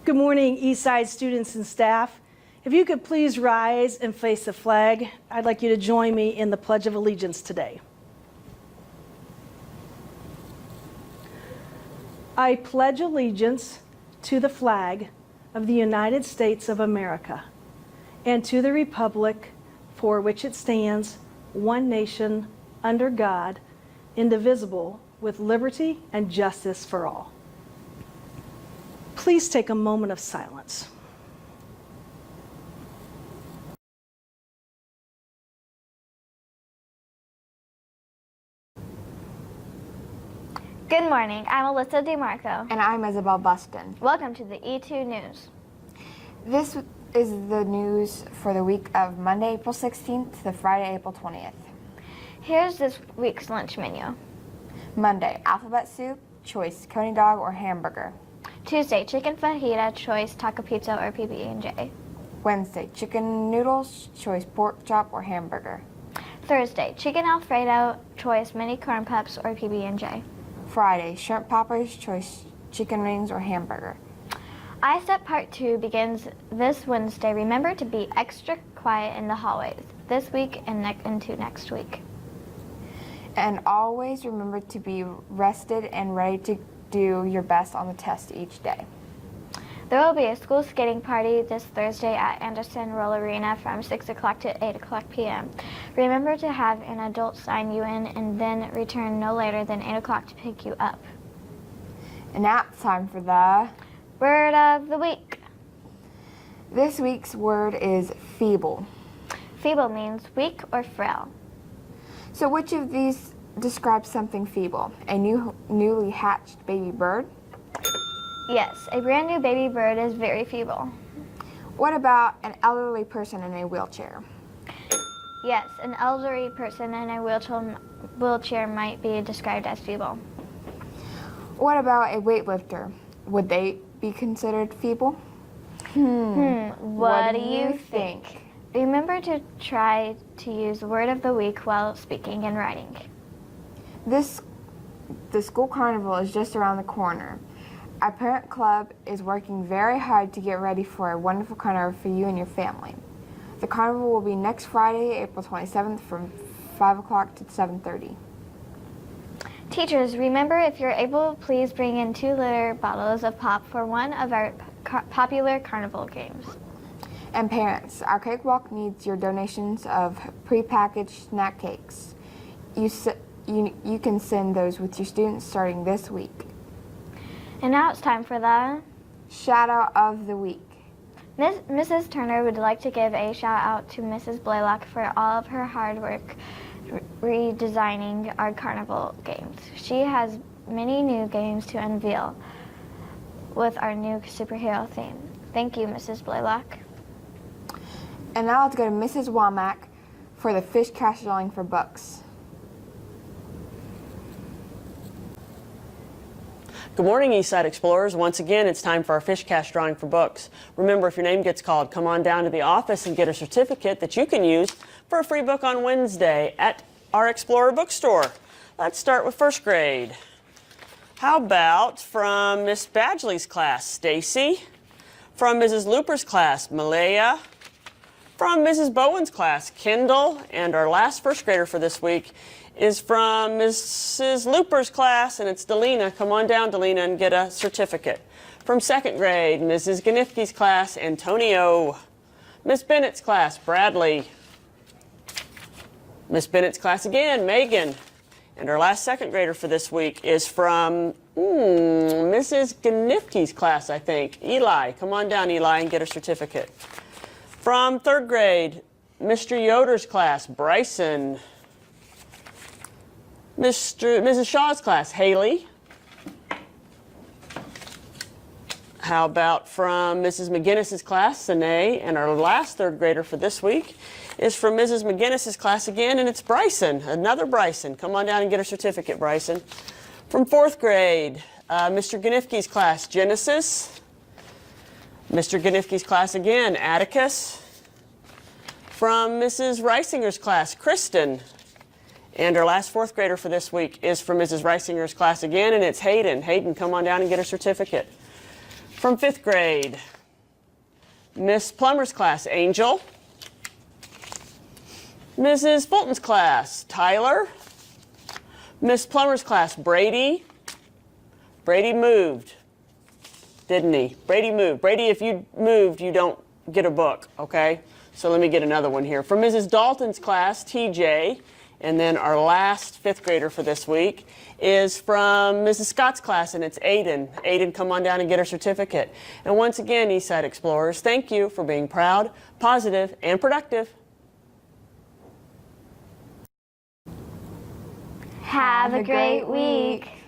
Good morning, Eastside students and staff. If you could please rise and face the flag, I'd like you to join me in the Pledge of Allegiance today. I pledge allegiance to the flag of the United States of America and to the republic for which it stands, one nation, under God, indivisible, with liberty and justice for all. Please take a moment of silence. Good morning, I'm Alyssa DeMarco. And I'm Isabel Buston. Welcome to the E2 News. This is the news for the week of Monday, April 16th to Friday, April 20th. Here's this week's lunch menu. Monday, alphabet soup, choice coney dog or hamburger. Tuesday, chicken fajita, choice taco pizza or PB&J. Wednesday, chicken noodles, choice pork chop or hamburger. Thursday, chicken Alfredo, choice mini corn pups or PB&J. Friday, shrimp poppers, choice chicken wings or hamburger. iStep Part 2 begins this Wednesday. Remember to be extra quiet in the hallways this week and into next week. And always remember to be rested and ready to do your best on the test each day. There will be a school skating party this Thursday at Anderson Roll Arena from 6 o'clock to 8 o'clock p.m. Remember to have an adult sign you in and then return no later than 8 o'clock to pick you up. And now it's time for the Word of the week. This week's word is feeble. Feeble means weak or frail. So which of these describes something feeble? A newly hatched baby bird? Yes, a brand new baby bird is very feeble. What about an elderly person in a wheelchair? Yes, an elderly person in a wheelchair might be described as feeble. What about a weightlifter? Would they be considered feeble? What do you think? Remember to try to use word of the week while speaking and writing. The school carnival is just around the corner. Our parent club is working very hard to get ready for a wonderful carnival for you and your family. The carnival will be next Friday, April 27th from 5 o'clock to 7:30. Teachers, remember if you're able, please bring in 2-liter bottles of pop for one of our popular carnival games. And parents, our cakewalk needs your donations of prepackaged snack cakes. You can send those with your students starting this week. And now it's time for the Shout out of the week. Mrs. Turner would like to give a shout out to Mrs. Blaylock for all of her hard work redesigning our carnival games. She has many new games to unveil with our new superhero theme. Thank you, Mrs. Blaylock. And now let's go to Mrs. Womack for the fish cash drawing for books. Good morning, Eastside Explorers. Once again, it's time for our fish cash drawing for books. Remember, if your name gets called, come on down to the office and get a certificate that you can use for a free book on Wednesday at our Explorer bookstore. Let's start with first grade. How about from Miss Badgley's class, Stacy? From Mrs. Looper's class, Malaya? From Mrs. Bowen's class, Kendall? And our last first grader for this week is from Mrs. Looper's class, and it's Delina. Come on down, Delina, and get a certificate. From second grade, Mrs. Ganifke's class, Antonio. Miss Bennett's class, Bradley. Miss Bennett's class again, Megan. And our last second grader for this week is from Mrs. Ganifke's class, I think, Eli. Come on down, Eli, and get a certificate. From third grade, Mr. Yoder's class, Bryson. Mrs. Shaw's class, Haley. How about from Mrs. McGinnis's class, Sine? And our last third grader for this week is from Mrs. McGinnis's class again, and it's Bryson, another Bryson. Come on down and get a certificate, Bryson. From fourth grade, Mr. Ganifke's class, Genesis. Mr. Ganifke's class again, Atticus. From Mrs. Reisinger's class, Kristen. And our last fourth grader for this week is from Mrs. Reisinger's class again, and it's Hayden. Hayden, come on down and get a certificate. From 5th grade, Miss Plummer's class, Angel. Mrs. Fulton's class, Tyler. Miss Plummer's class, Brady. Brady moved, didn't he? Brady moved. Brady, if you moved, you don't get a book, okay? So let me get another one here. From Mrs. Dalton's class, TJ. And then our last 5th grader for this week is from Mrs. Scott's class, and it's Aiden. Aiden, come on down and get her certificate. And once again, Eastside Explorers, thank you for being proud, positive, and productive. Have a great week.